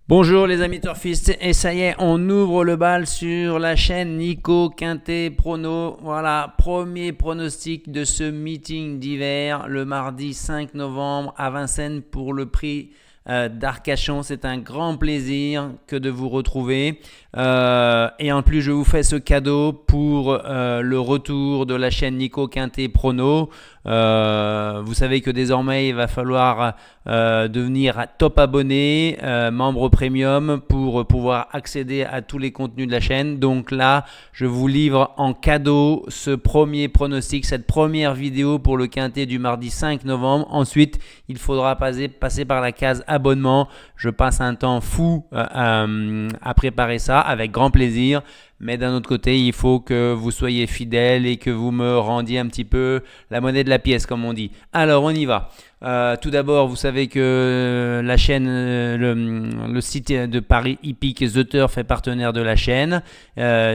Bonjour les amis turfistes, et ça y est, on ouvre le bal sur la chaîne Nico Quintet Prono. Voilà, premier pronostic de ce meeting d'hiver le mardi 5 novembre à Vincennes pour le prix d'Arcachon. C'est un grand plaisir que de vous retrouver. Et en plus, je vous fais ce cadeau pour le retour de la chaîne Nico Quintet Prono. Vous savez que désormais, il va falloir devenir top abonné, membre premium pour pouvoir accéder à tous les contenus de la chaîne. Donc là, je vous livre en cadeau ce premier pronostic, cette première vidéo pour le Quintet du mardi 5 novembre. Ensuite, il faudra passer par la case abonnement. Je passe un temps fou à préparer ça avec grand plaisir. Mais d'un autre côté, il faut que vous soyez fidèles et que vous me rendiez un petit peu la monnaie de la pièce, comme on dit. Alors, on y va. Tout d'abord, vous savez que la chaîne, le site de Paris Hippique The Turf est partenaire de la chaîne.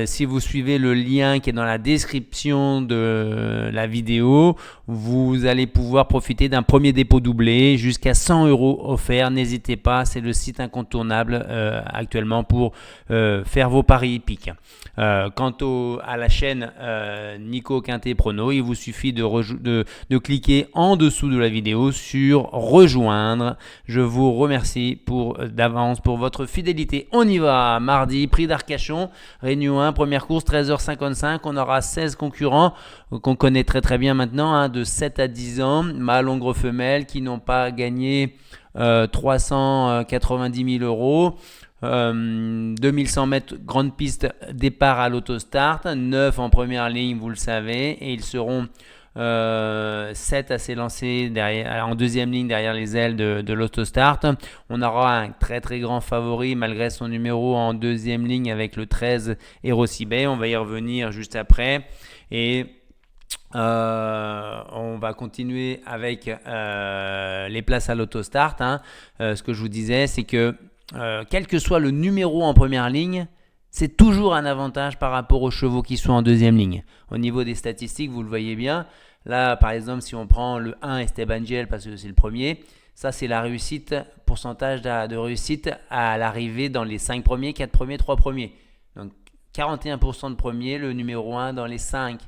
Si vous suivez le lien qui est dans la description de la vidéo, vous allez pouvoir profiter d'un premier dépôt doublé jusqu'à 100 € offerts. N'hésitez pas, c'est le site incontournable actuellement pour faire vos paris hippiques. Quant à la chaîne Nico Quintet Prono, il vous suffit de cliquer en dessous de la vidéo sur rejoindre. Je vous remercie d'avance pour votre fidélité. On y va, mardi, prix d'Arcachon, Réunion 1, première course, 13h55. On aura 16 concurrents qu'on connaît très très bien maintenant, de 7 à 10 ans, mâles, hongres, femelles, qui n'ont pas gagné 390 000 €. 2100 mètres, grande piste, départ à l'autostart, 9 en première ligne, vous le savez, et ils seront 7 à s'élancer en deuxième ligne derrière les ailes de l'autostart. On aura un très très grand favori malgré son numéro en deuxième ligne avec le 13 Erosibay. On va y revenir juste après. Et on va continuer avec les places à l'autostart. Ce que je vous disais, c'est que quel que soit le numéro en première ligne, c'est toujours un avantage par rapport aux chevaux qui sont en deuxième ligne. Au niveau des statistiques, vous le voyez bien. Là, par exemple, si on prend le 1 Esteban Gel parce que c'est le premier, ça c'est la réussite, pourcentage de réussite à l'arrivée dans les 5 premiers, 4 premiers, 3 premiers. Donc 41% de premiers, le numéro 1 dans les 5.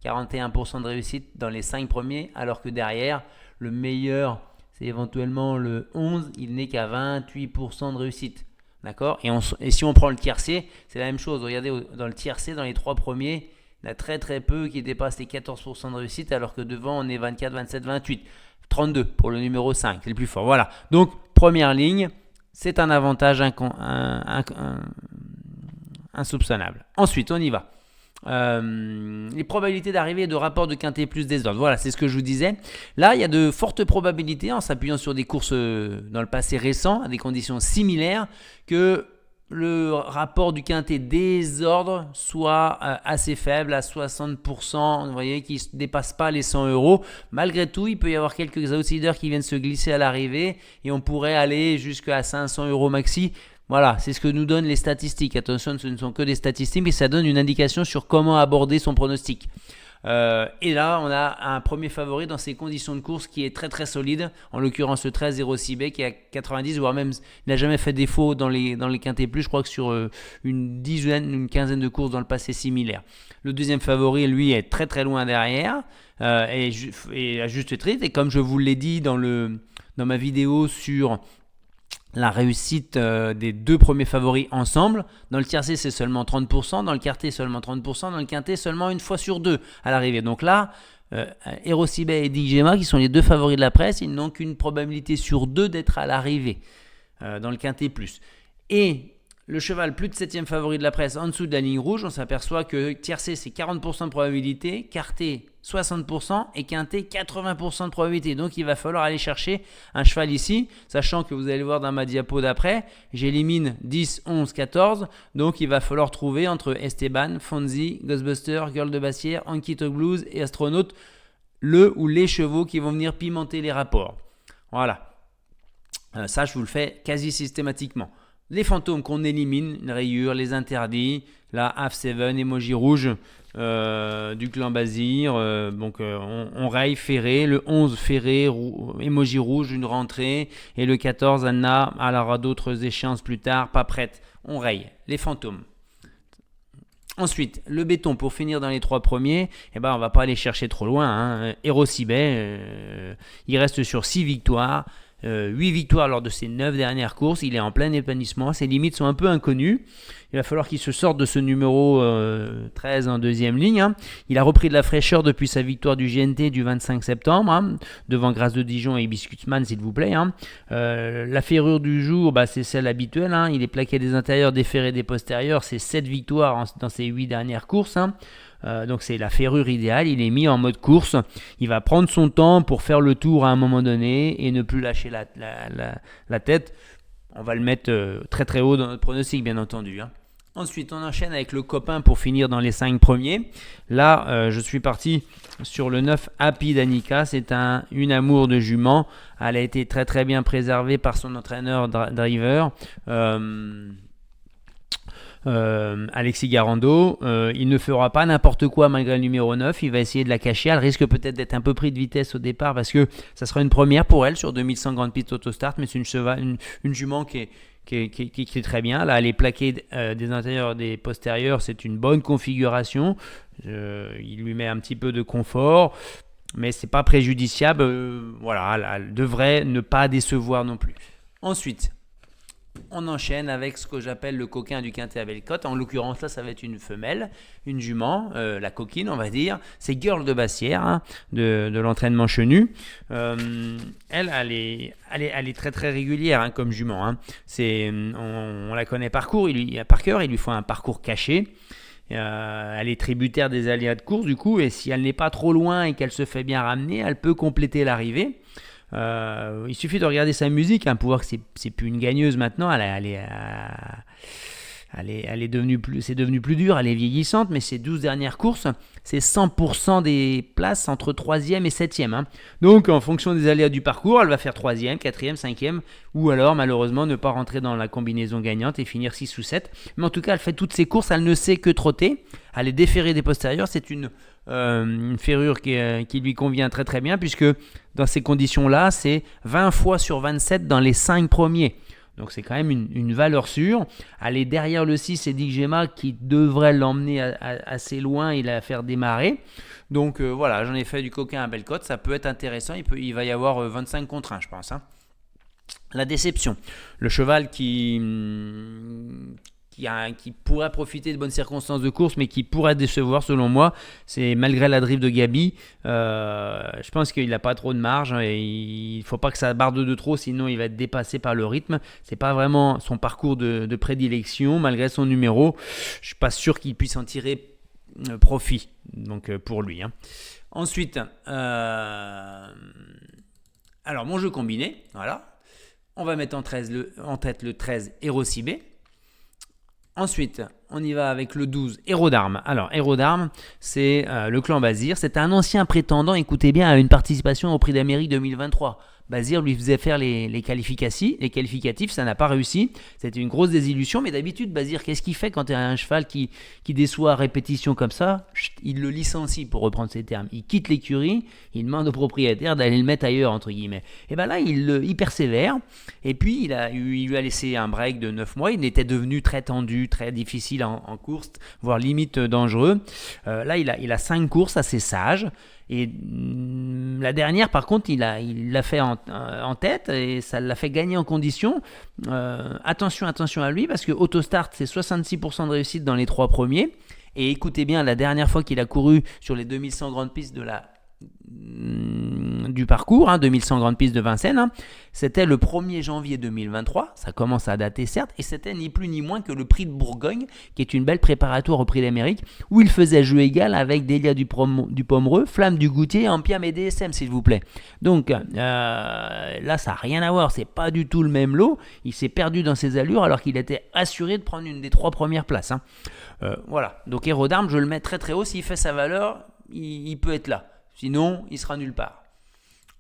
41% de réussite dans les 5 premiers, alors que derrière, le meilleur, c'est éventuellement le 11, il n'est qu'à 28% de réussite. D'accord ? Et si on prend le tiercé, c'est la même chose. Regardez, dans le tiercé, dans les 3 premiers, il y a très très peu qui dépassent les 14% de réussite, alors que devant, on est 24, 27, 28. 32 pour le numéro 5, c'est le plus fort. Voilà. Donc, première ligne, c'est un avantage insoupçonnable. Ensuite, on y va. Les probabilités d'arrivée et de rapport de Quintet plus des ordres. Voilà, c'est ce que je vous disais. Là, il y a de fortes probabilités, en s'appuyant sur des courses dans le passé récent, à des conditions similaires, que le rapport du Quintet des ordres soit assez faible, à 60%, vous voyez, qui ne dépasse pas les 100 €. Malgré tout, il peut y avoir quelques outsiders qui viennent se glisser à l'arrivée et on pourrait aller jusqu'à 500 € maxi. Voilà, c'est ce que nous donnent les statistiques. Attention, ce ne sont que des statistiques, mais ça donne une indication sur comment aborder son pronostic. Et là, on a un premier favori dans ces conditions de course qui est très très solide. En l'occurrence, le 13 Erosibay qui est à 90, voire même il n'a jamais fait défaut dans les Quintet Plus. Je crois que sur une quinzaine de courses dans le passé similaire. Le deuxième favori, lui, est très très loin derrière et à juste titre. Et comme je vous l'ai dit dans ma vidéo sur la réussite des deux premiers favoris ensemble. Dans le tiercé, c'est seulement 30%. Dans le quartet, seulement 30%. Dans le quintet, seulement une fois sur deux à l'arrivée. Donc là, Erosibay et Digema, qui sont les deux favoris de la presse, ils n'ont qu'une probabilité sur deux d'être à l'arrivée dans le quintet plus. Et le cheval plus de 7e favori de la presse en dessous de la ligne rouge, on s'aperçoit que tiercé, c'est 40% de probabilité, quartet 60% et quintet 80% de probabilité. Donc il va falloir aller chercher un cheval ici, sachant que vous allez voir dans ma diapo d'après, j'élimine 10, 11, 14. Donc il va falloir trouver entre Esteban, Fonzi, Ghostbuster, Girl de Bassière, Ankito Blues et Astronaute le ou les chevaux qui vont venir pimenter les rapports. Voilà. Ça, je vous le fais quasi systématiquement. Les fantômes qu'on élimine, les rayures, les interdits, la Half 7, emoji rouge, du clan Bazir. Donc on raye Ferré, le 11 Ferré, émoji rouge, une rentrée, et le 14 Anna, alors à d'autres échéances plus tard, pas prête. On raye les fantômes. Ensuite, le béton pour finir dans les 3 premiers, on va pas aller chercher trop loin. Hein. Hérosibet, il reste sur 6 victoires, 8 victoires lors de ses 9 dernières courses. Il est en plein épanouissement, ses limites sont un peu inconnues. Il va falloir qu'il se sorte de ce numéro 13 en deuxième ligne. Hein. Il a repris de la fraîcheur depuis sa victoire du GNT du 25 septembre, hein, devant Grâce de Dijon et Biscuitsman, s'il vous plaît. Hein. La ferrure du jour, c'est celle habituelle. Hein. Il est plaqué des intérieurs, des ferrés, des postérieurs. C'est 7 victoires dans ses 8 dernières courses. Hein. Donc c'est la ferrure idéale, il est mis en mode course, il va prendre son temps pour faire le tour à un moment donné et ne plus lâcher la tête. On va le mettre très très haut dans notre pronostic, bien entendu. Hein. Ensuite, on enchaîne avec le copain pour finir dans les 5 premiers. Là, je suis parti sur le 9 Happy d'Annika. C'est une amour de jument. Elle a été très très bien préservée par son entraîneur driver. Alexis Garando, il ne fera pas n'importe quoi malgré le numéro 9, il va essayer de la cacher, elle risque peut-être d'être un peu pris de vitesse au départ parce que ça sera une première pour elle sur 2100 grandes pistes autostart, mais c'est une jument qui est très bien. Là, elle est plaquée des intérieurs, des postérieurs, c'est une bonne configuration, il lui met un petit peu de confort, mais c'est pas préjudiciable, elle devrait ne pas décevoir non plus. Ensuite, on enchaîne avec ce que j'appelle le coquin du quintet à belle cote. En l'occurrence, là, ça va être une femelle, une jument, la coquine, on va dire. C'est Girl de Bassière, hein, de l'entraînement chenu. Elle est très très régulière hein, comme jument. Hein. On la connaît par cœur, il lui faut un parcours caché. Elle est tributaire des aléas de course du coup, et si elle n'est pas trop loin et qu'elle se fait bien ramener, elle peut compléter l'arrivée. Il suffit de regarder sa musique hein, pour voir que c'est plus une gagneuse maintenant. C'est devenu plus dur, elle est vieillissante, mais ses 12 dernières courses, c'est 100% des places entre 3e et 7e. Hein. Donc en fonction des aléas du parcours, elle va faire 3e, 4e, 5e, ou alors malheureusement ne pas rentrer dans la combinaison gagnante et finir 6 ou 7. Mais en tout cas, elle fait toutes ses courses, elle ne sait que trotter. Elle est déferrée des postérieurs, c'est une ferrure qui lui convient très très bien, puisque dans ces conditions-là, c'est 20 fois sur 27 dans les 5 premiers. Donc c'est quand même une valeur sûre. Elle est derrière le 6 et Dick Gemma qui devrait l'emmener assez loin et la faire démarrer. Donc j'en ai fait du coquin à belle cote, ça peut être intéressant. Il va y avoir 25 contre 1, je pense. Hein. La déception. Le cheval qui pourrait profiter de bonnes circonstances de course, mais qui pourrait décevoir selon moi, c'est malgré la drive de Gabi. Je pense qu'il n'a pas trop de marge et il ne faut pas que ça barde de trop, sinon il va être dépassé par le rythme. C'est pas vraiment son parcours de prédilection, malgré son numéro. Je suis pas sûr qu'il puisse en tirer profit, donc pour lui. Hein. Ensuite, alors mon jeu combiné, voilà. On va mettre en tête le 13 Hérosibet. Ensuite, on y va avec le 12, Héros d'Armes. Alors, Héros d'Armes, c'est le clan Bazir. C'est un ancien prétendant, écoutez bien, à une participation au Prix d'Amérique 2023. Bazir lui faisait faire les qualificatifs, ça n'a pas réussi. C'était une grosse désillusion, mais d'habitude, Bazir, qu'est-ce qu'il fait quand il y a un cheval qui déçoit à répétition comme ça ? Il le licencie, pour reprendre ses termes. Il quitte l'écurie, il demande au propriétaire d'aller le mettre ailleurs, entre guillemets. Et bien là, il persévère, et puis il lui a laissé un break de 9 mois. Il était devenu très tendu, très difficile en course, voire limite dangereux. Là, il a 5 courses assez sages. Et la dernière, par contre, il l'a fait en tête et ça l'a fait gagner en condition. Attention à lui, parce que Autostart, c'est 66% de réussite dans les 3 premiers. Et écoutez bien, la dernière fois qu'il a couru sur les 2100 grandes pistes du parcours, 2100 grandes pistes de Vincennes, c'était le 1er janvier 2023, ça commence à dater certes, et c'était ni plus ni moins que le prix de Bourgogne, qui est une belle préparatoire au prix d'Amérique, où il faisait jeu égal avec Delia du Pomereux, Flamme du Goutier, Ampiam et DSM, s'il vous plaît. Donc là, ça n'a rien à voir, c'est pas du tout le même lot, il s'est perdu dans ses allures alors qu'il était assuré de prendre une des 3 premières places. Voilà, donc Héros d'Armes, je le mets très très haut, s'il fait sa valeur, il peut être là. Sinon, il sera nulle part.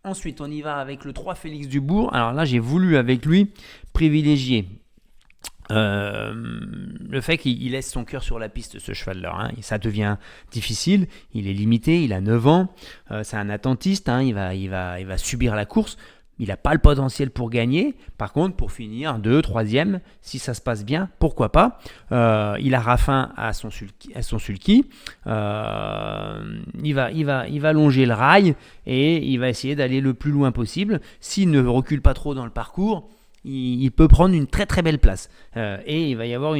Ensuite, on y va avec le 3 Félix Dubourg. Alors là, j'ai voulu avec lui privilégier le fait qu'il laisse son cœur sur la piste, ce cheval-là, hein, ça devient difficile. Il est limité, il a 9 ans, c'est un attentiste, hein, il va subir la course. Il n'a pas le potentiel pour gagner. Par contre, pour finir 2, 3e, si ça se passe bien, pourquoi pas. Il a Raffin à son sulky. Il va longer le rail et il va essayer d'aller le plus loin possible. S'il ne recule pas trop dans le parcours, il peut prendre une très très belle place. Et il va y avoir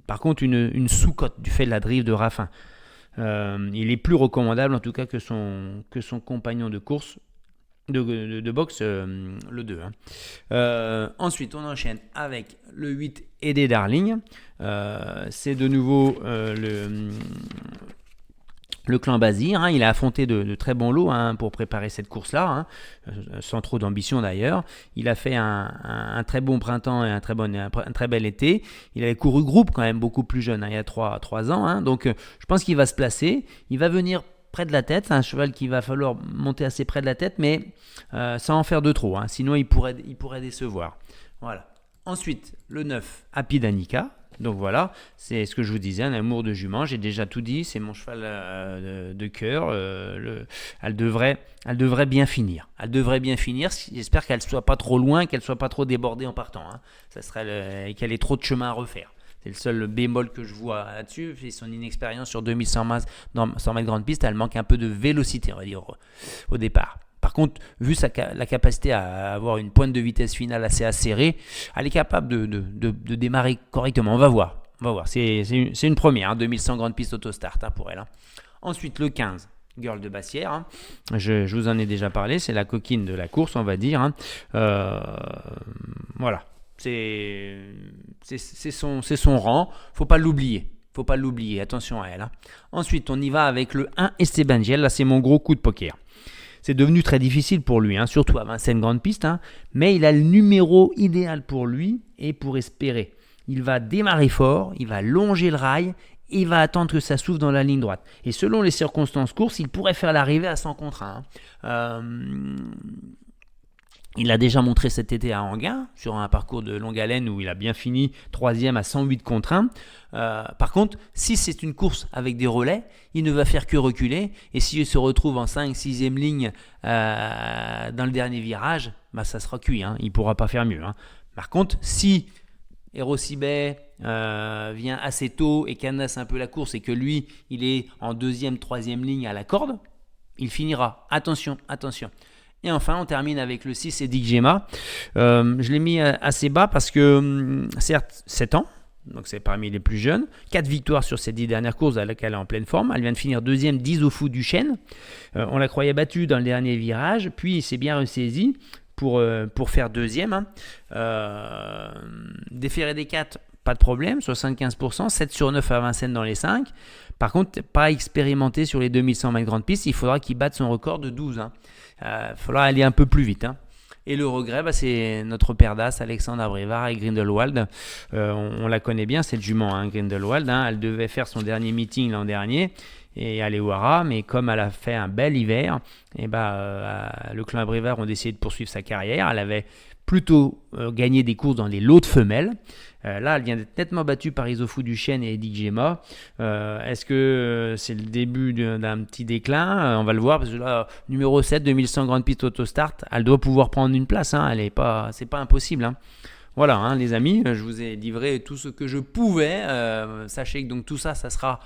par contre une sous-cote du fait de la drive de Raffin. Il est plus recommandable en tout cas que son compagnon de course, de boxe, le 2. Hein. Ensuite, on enchaîne avec le 8 Eddie Darling. C'est de nouveau le clan Bazir. Hein. Il a affronté de très bons lots, hein, pour préparer cette course-là, hein, sans trop d'ambition d'ailleurs. Il a fait un très bon printemps et un très bel été. Il avait couru groupe quand même beaucoup plus jeune, hein, il y a 3 ans. Hein. Donc je pense qu'il va se placer. Il va venir près de la tête, c'est un cheval qu'il va falloir monter assez près de la tête, mais sans en faire de trop, hein, sinon il pourrait décevoir. Voilà. Ensuite, le 9, Happy Danica. Donc voilà, c'est ce que je vous disais, un amour de jument, j'ai déjà tout dit, c'est mon cheval de cœur. Elle devrait bien finir. J'espère qu'elle ne soit pas trop loin, qu'elle ne soit pas trop débordée en partant. Hein. Ça serait qu'elle ait trop de chemin à refaire. C'est le seul bémol que je vois là-dessus. C'est son inexpérience sur 2100 mètres grande piste. Elle manque un peu de vélocité, on va dire, au départ. Par contre, vu la capacité à avoir une pointe de vitesse finale assez acérée, elle est capable de démarrer correctement. On va voir. C'est une première, hein, 2100 grande piste autostart, hein, pour elle. Hein. Ensuite, le 15. Girl de Bassière, hein. Je vous en ai déjà parlé. C'est la coquine de la course, on va dire. Hein. Voilà. C'est son rang, faut pas l'oublier, attention à elle. Hein. Ensuite, on y va avec le 1 Esteban Giel, là c'est mon gros coup de poker. C'est devenu très difficile pour lui, hein, surtout à Vincennes Grande Piste, hein, mais il a le numéro idéal pour lui et pour espérer. Il va démarrer fort, il va longer le rail, et il va attendre que ça s'ouvre dans la ligne droite. Et selon les circonstances courses, il pourrait faire l'arrivée à 100 contre 1. Il a déjà montré cet été à Enghien, sur un parcours de longue haleine où il a bien fini 3e à 108 contre 1. Par contre, si c'est une course avec des relais, il ne va faire que reculer. Et s'il se retrouve en 5-6e ligne dans le dernier virage, bah ça sera cuit. Hein, il ne pourra pas faire mieux. Hein. Par contre, si Erosibet vient assez tôt et canasse un peu la course et que lui, il est en 2e, 3e ligne à la corde, il finira. Attention. Et enfin, on termine avec le 6 Edic Gemma. Je l'ai mis assez bas parce que, certes, 7 ans, donc c'est parmi les plus jeunes. 4 victoires sur ces 10 dernières courses à laquelle elle est en pleine forme. Elle vient de finir 2e, 10 au Fou du Chêne. On la croyait battue dans le dernier virage, puis il s'est bien ressaisi pour faire 2e. Hein. Déféré des 4, pas de problème, 75%, 7 sur 9 à Vincennes dans les 5. Par contre, pas expérimenté sur les 2100 mètres grande piste, il faudra qu'il batte son record de 12. Hein. Il faudra aller un peu plus vite. Hein. Et le regret, c'est notre père d'As, Alexandre Abrivard et Grindelwald. On la connaît bien, cette jument, hein, Grindelwald. Hein. Elle devait faire son dernier meeting l'an dernier et aller au Hara, mais comme elle a fait un bel hiver, le clan Abrivard ont décidé de poursuivre sa carrière. Elle avait plutôt gagné des courses dans les lots de femelles. Là, elle vient d'être nettement battue par Isofou du Chêne et Edic Gemma. Est-ce que c'est le début d'un petit déclin? On va le voir, parce que là, numéro 7, 2100 grande piste autostart, elle doit pouvoir prendre une place. Hein. C'est pas impossible. Hein. Voilà, hein, les amis, je vous ai livré tout ce que je pouvais. Sachez que donc, tout ça sera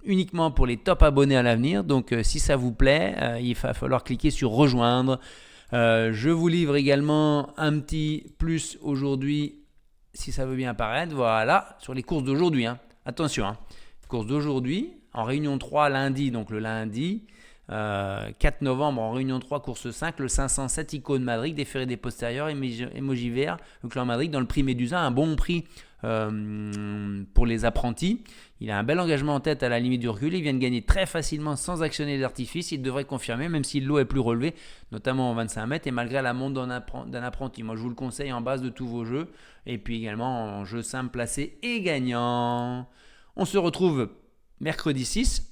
uniquement pour les top abonnés à l'avenir. Donc, si ça vous plaît, il va falloir cliquer sur rejoindre. Je vous livre également un petit plus aujourd'hui, si ça veut bien apparaître, voilà, sur les courses d'aujourd'hui. Hein. Attention, hein. Course d'aujourd'hui, en réunion 3 lundi, donc le lundi, 4 novembre en réunion 3, course 5, le 507 Icône Madrid, déféré des postérieurs, émoji vert, le clan Madrid, dans le prix Médusa, un bon prix pour les apprentis. Il a un bel engagement en tête à la limite du recul. Il vient de gagner très facilement sans actionner d'artifice. Il devrait confirmer, même si le lot est plus relevé, notamment en 25 mètres, et malgré la monte d'un apprenti. Moi, je vous le conseille en base de tous vos jeux, et puis également en jeu simple, placé et gagnant. On se retrouve mercredi 6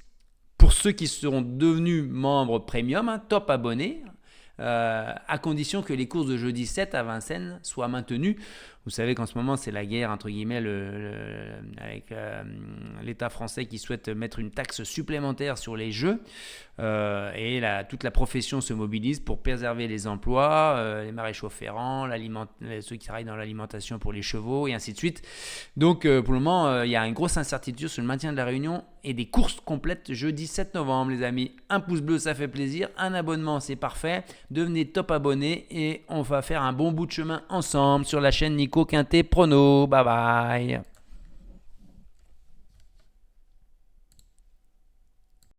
pour ceux qui seront devenus membres premium, hein, top abonnés. à condition que les courses de jeudi 7 à Vincennes soient maintenues. Vous savez qu'en ce moment, c'est la guerre, entre guillemets, avec l'État français qui souhaite mettre une taxe supplémentaire sur les jeux. Et toute la profession se mobilise pour préserver les emplois, les maréchaux ferrants, ceux qui travaillent dans l'alimentation pour les chevaux, et ainsi de suite. Donc, pour le moment, il y a une grosse incertitude sur le maintien de la Réunion et des courses complètes jeudi 7 novembre, les amis. Un pouce bleu, ça fait plaisir. Un abonnement, c'est parfait. Devenez top abonné et on va faire un bon bout de chemin ensemble sur la chaîne Nico Quintet Prono. Bye bye.